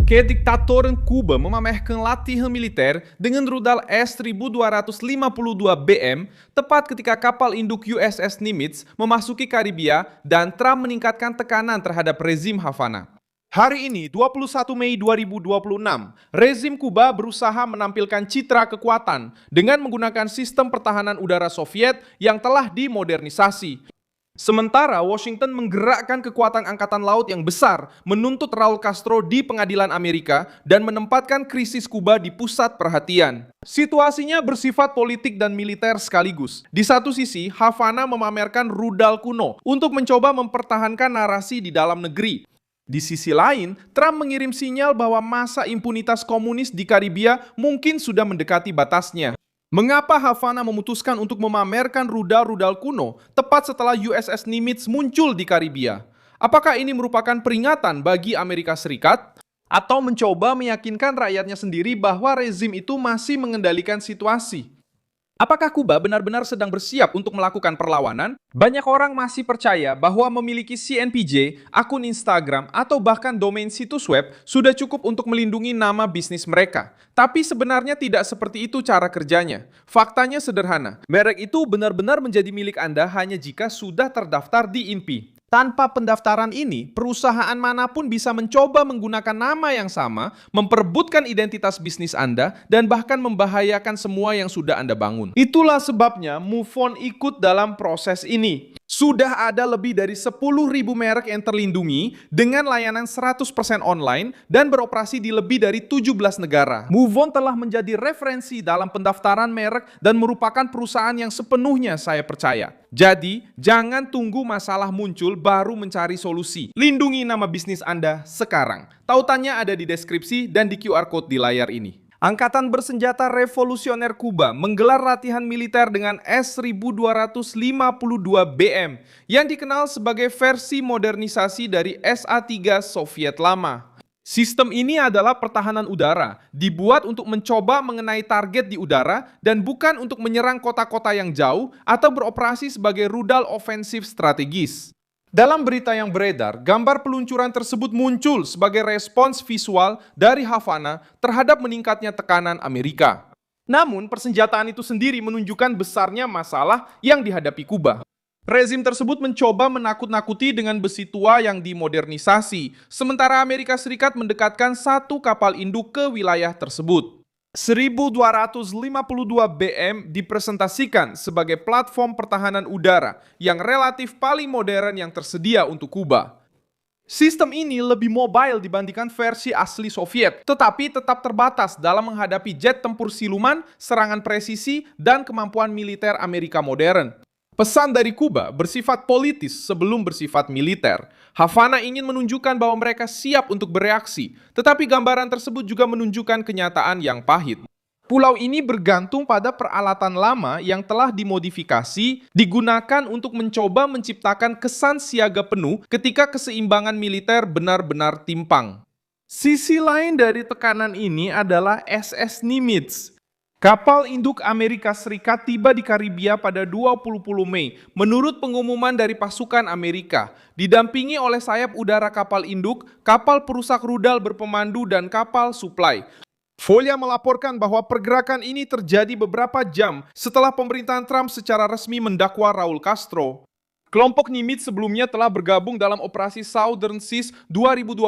Kediktatoran Kuba memamerkan latihan militer dengan rudal S-1252 BM tepat ketika kapal induk USS Nimitz memasuki Karibia dan Trump meningkatkan tekanan terhadap rezim Havana. Hari ini, 21 Mei 2026, rezim Kuba berusaha menampilkan citra kekuatan dengan menggunakan sistem pertahanan udara Soviet yang telah dimodernisasi. Sementara Washington menggerakkan kekuatan angkatan laut yang besar, menuntut Raul Castro di pengadilan Amerika dan menempatkan krisis Kuba di pusat perhatian. Situasinya bersifat politik dan militer sekaligus. Di satu sisi, Havana memamerkan rudal kuno untuk mencoba mempertahankan narasi di dalam negeri. Di sisi lain, Trump mengirim sinyal bahwa masa impunitas komunis di Karibia mungkin sudah mendekati batasnya. Mengapa Havana memutuskan untuk memamerkan rudal-rudal kuno tepat setelah USS Nimitz muncul di Karibia? Apakah ini merupakan peringatan bagi Amerika Serikat? Atau mencoba meyakinkan rakyatnya sendiri bahwa rezim itu masih mengendalikan situasi? Apakah Kuba benar-benar sedang bersiap untuk melakukan perlawanan? Banyak orang masih percaya bahwa memiliki CNPJ, akun Instagram, atau bahkan domain situs web sudah cukup untuk melindungi nama bisnis mereka. Tapi sebenarnya tidak seperti itu cara kerjanya. Faktanya sederhana, merek itu benar-benar menjadi milik Anda hanya jika sudah terdaftar di INPI. Tanpa pendaftaran ini, perusahaan manapun bisa mencoba menggunakan nama yang sama, memperebutkan identitas bisnis Anda, dan bahkan membahayakan semua yang sudah Anda bangun. Itulah sebabnya MoveOn ikut dalam proses ini. Sudah ada lebih dari 10.000 merek yang terlindungi dengan layanan 100% online dan beroperasi di lebih dari 17 negara. MoveOn telah menjadi referensi dalam pendaftaran merek dan merupakan perusahaan yang sepenuhnya saya percaya. Jadi, jangan tunggu masalah muncul baru mencari solusi. Lindungi nama bisnis Anda sekarang. Tautannya ada di deskripsi dan di QR Code di layar ini. Angkatan Bersenjata Revolusioner Kuba menggelar latihan militer dengan S-1252 BM yang dikenal sebagai versi modernisasi dari SA-3 Soviet lama. Sistem ini adalah pertahanan udara, dibuat untuk mencoba mengenai target di udara dan bukan untuk menyerang kota-kota yang jauh atau beroperasi sebagai rudal ofensif strategis. Dalam berita yang beredar, gambar peluncuran tersebut muncul sebagai respons visual dari Havana terhadap meningkatnya tekanan Amerika. Namun, persenjataan itu sendiri menunjukkan besarnya masalah yang dihadapi Kuba. Rezim tersebut mencoba menakut-nakuti dengan besi tua yang dimodernisasi, sementara Amerika Serikat mendekatkan satu kapal induk ke wilayah tersebut. 1252 BM dipresentasikan sebagai platform pertahanan udara yang relatif paling modern yang tersedia untuk Kuba. Sistem ini lebih mobile dibandingkan versi asli Soviet, tetapi tetap terbatas dalam menghadapi jet tempur siluman, serangan presisi, dan kemampuan militer Amerika modern. Pesan dari Kuba bersifat politis sebelum bersifat militer. Havana ingin menunjukkan bahwa mereka siap untuk bereaksi, tetapi gambaran tersebut juga menunjukkan kenyataan yang pahit. Pulau ini bergantung pada peralatan lama yang telah dimodifikasi, digunakan untuk mencoba menciptakan kesan siaga penuh ketika keseimbangan militer benar-benar timpang. Sisi lain dari tekanan ini adalah SS Nimitz. Kapal induk Amerika Serikat tiba di Karibia pada 20 Mei menurut pengumuman dari pasukan Amerika, didampingi oleh sayap udara kapal induk, kapal perusak rudal berpemandu, dan kapal suplai. Folia melaporkan bahwa pergerakan ini terjadi beberapa jam setelah pemerintahan Trump secara resmi mendakwa Raul Castro. Kelompok Nimitz sebelumnya telah bergabung dalam operasi Southern Seas 2026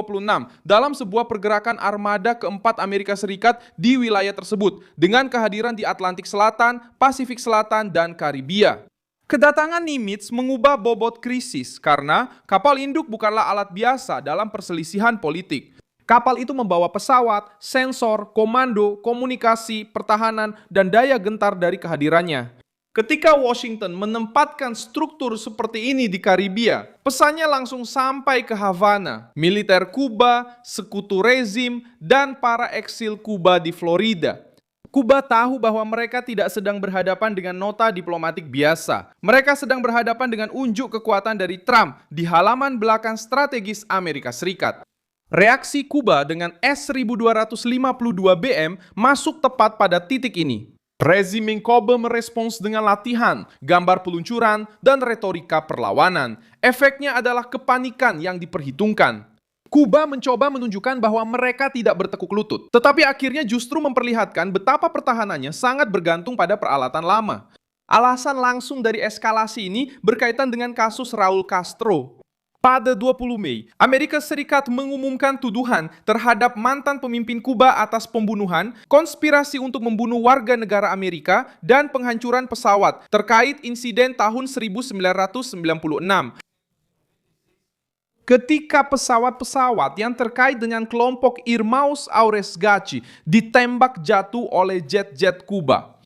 dalam sebuah pergerakan armada keempat Amerika Serikat di wilayah tersebut dengan kehadiran di Atlantik Selatan, Pasifik Selatan, dan Karibia. Kedatangan Nimitz mengubah bobot krisis karena kapal induk bukanlah alat biasa dalam perselisihan politik. Kapal itu membawa pesawat, sensor, komando, komunikasi, pertahanan, dan daya gentar dari kehadirannya. Ketika Washington menempatkan struktur seperti ini di Karibia, pesannya langsung sampai ke Havana, militer Kuba, sekutu rezim, dan para eksil Kuba di Florida. Kuba tahu bahwa mereka tidak sedang berhadapan dengan nota diplomatik biasa. Mereka sedang berhadapan dengan unjuk kekuatan dari Trump di halaman belakang strategis Amerika Serikat. Reaksi Kuba dengan S-1252 BM masuk tepat pada titik ini. Rezim Kobe merespons dengan latihan, gambar peluncuran, dan retorika perlawanan. Efeknya adalah kepanikan yang diperhitungkan. Kuba mencoba menunjukkan bahwa mereka tidak bertekuk lutut, tetapi akhirnya justru memperlihatkan betapa pertahanannya sangat bergantung pada peralatan lama. Alasan langsung dari eskalasi ini berkaitan dengan kasus Raul Castro. Pada 20 Mei, Amerika Serikat mengumumkan tuduhan terhadap mantan pemimpin Kuba atas pembunuhan, konspirasi untuk membunuh warga negara Amerika, dan penghancuran pesawat terkait insiden tahun 1996. Ketika pesawat-pesawat yang terkait dengan kelompok Irmãos Auresgati ditembak jatuh oleh jet-jet Kuba.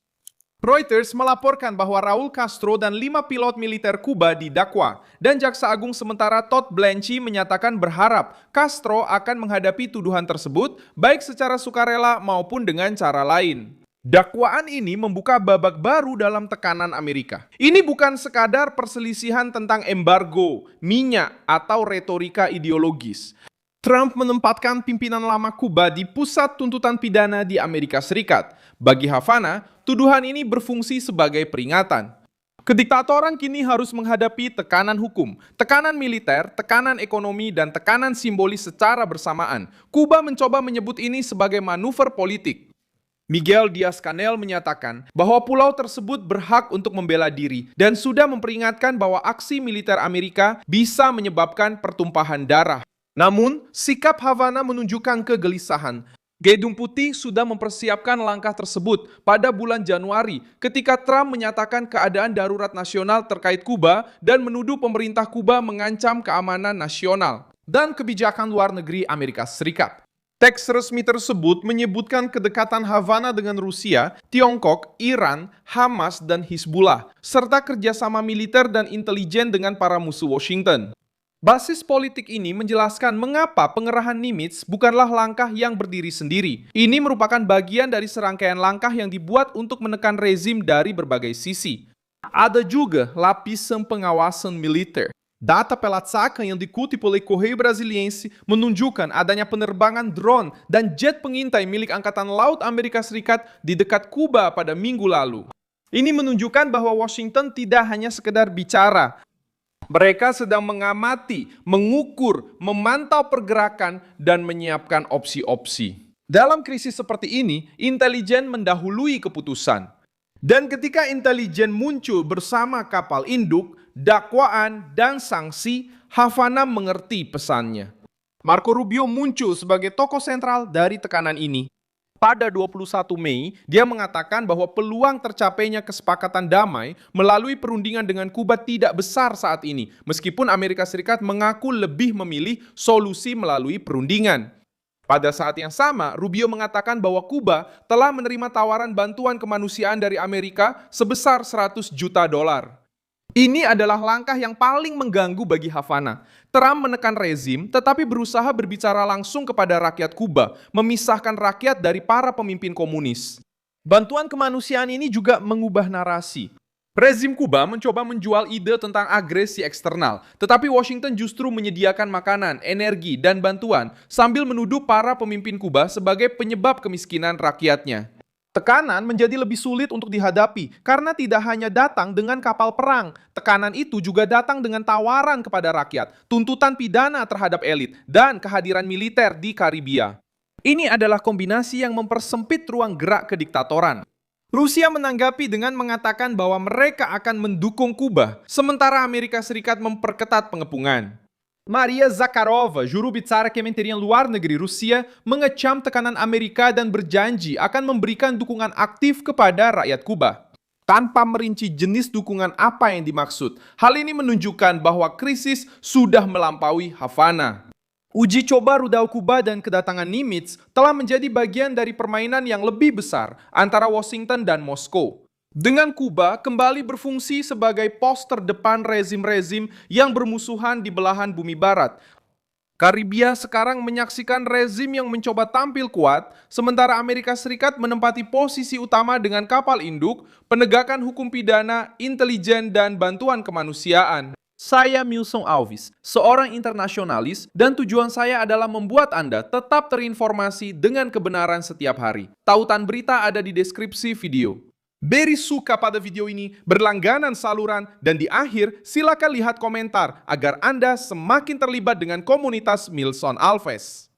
Reuters melaporkan bahwa Raul Castro dan 5 pilot militer Kuba didakwa, dan Jaksa Agung sementara Todd Blanche menyatakan berharap Castro akan menghadapi tuduhan tersebut baik secara sukarela maupun dengan cara lain. Dakwaan ini membuka babak baru dalam tekanan Amerika. Ini bukan sekadar perselisihan tentang embargo, minyak, atau retorika ideologis. Trump menempatkan pimpinan lama Kuba di pusat tuntutan pidana di Amerika Serikat. Bagi Havana, tuduhan ini berfungsi sebagai peringatan. Kediktatoran kini harus menghadapi tekanan hukum, tekanan militer, tekanan ekonomi, dan tekanan simbolis secara bersamaan. Kuba mencoba menyebut ini sebagai manuver politik. Miguel Diaz-Canel menyatakan bahwa pulau tersebut berhak untuk membela diri dan sudah memperingatkan bahwa aksi militer Amerika bisa menyebabkan pertumpahan darah. Namun, sikap Havana menunjukkan kegelisahan. Gedung Putih sudah mempersiapkan langkah tersebut pada bulan Januari ketika Trump menyatakan keadaan darurat nasional terkait Kuba dan menuduh pemerintah Kuba mengancam keamanan nasional dan kebijakan luar negeri Amerika Serikat. Teks resmi tersebut menyebutkan kedekatan Havana dengan Rusia, Tiongkok, Iran, Hamas, dan Hizbullah, serta kerjasama militer dan intelijen dengan para musuh Washington. Basis politik ini menjelaskan mengapa pengerahan Nimitz bukanlah langkah yang berdiri sendiri. Ini merupakan bagian dari serangkaian langkah yang dibuat untuk menekan rezim dari berbagai sisi. Ada juga lapisan pengawasan militer. Data pela Tsaca yang diikuti oleh Correio Brasiliense menunjukkan adanya penerbangan drone dan jet pengintai milik Angkatan Laut Amerika Serikat di dekat Kuba pada minggu lalu. Ini menunjukkan bahwa Washington tidak hanya sekedar bicara. Mereka sedang mengamati, mengukur, memantau pergerakan, dan menyiapkan opsi-opsi. Dalam krisis seperti ini, intelijen mendahului keputusan. Dan ketika intelijen muncul bersama kapal induk, dakwaan, dan sanksi, Havana mengerti pesannya. Marco Rubio muncul sebagai tokoh sentral dari tekanan ini. Pada 21 Mei, dia mengatakan bahwa peluang tercapainya kesepakatan damai melalui perundingan dengan Kuba tidak besar saat ini, meskipun Amerika Serikat mengaku lebih memilih solusi melalui perundingan. Pada saat yang sama, Rubio mengatakan bahwa Kuba telah menerima tawaran bantuan kemanusiaan dari Amerika sebesar 100 juta dolar. Ini adalah langkah yang paling mengganggu bagi Havana. Trump menekan rezim, tetapi berusaha berbicara langsung kepada rakyat Kuba, memisahkan rakyat dari para pemimpin komunis. Bantuan kemanusiaan ini juga mengubah narasi. Rezim Kuba mencoba menjual ide tentang agresi eksternal, tetapi Washington justru menyediakan makanan, energi, dan bantuan sambil menuduh para pemimpin Kuba sebagai penyebab kemiskinan rakyatnya. Tekanan menjadi lebih sulit untuk dihadapi karena tidak hanya datang dengan kapal perang. Tekanan itu juga datang dengan tawaran kepada rakyat, tuntutan pidana terhadap elit, dan kehadiran militer di Karibia. Ini adalah kombinasi yang mempersempit ruang gerak kediktatoran. Rusia menanggapi dengan mengatakan bahwa mereka akan mendukung Kuba, sementara Amerika Serikat memperketat pengepungan. Maria Zakharova, juru bicara Kementerian Luar Negeri Rusia, mengecam tekanan Amerika dan berjanji akan memberikan dukungan aktif kepada rakyat Kuba. Tanpa merinci jenis dukungan apa yang dimaksud, hal ini menunjukkan bahwa krisis sudah melampaui Havana. Uji coba rudal Kuba dan kedatangan Nimitz telah menjadi bagian dari permainan yang lebih besar antara Washington dan Moskow. Dengan Kuba kembali berfungsi sebagai pos terdepan rezim-rezim yang bermusuhan di belahan bumi barat. Karibia sekarang menyaksikan rezim yang mencoba tampil kuat, sementara Amerika Serikat menempati posisi utama dengan kapal induk, penegakan hukum pidana, intelijen, dan bantuan kemanusiaan. Saya Milson Alves, seorang internasionalis, dan tujuan saya adalah membuat Anda tetap terinformasi dengan kebenaran setiap hari. Tautan berita ada di deskripsi video. Beri suka pada video ini, berlangganan saluran, dan di akhir silakan lihat komentar agar Anda semakin terlibat dengan komunitas Milson Alves.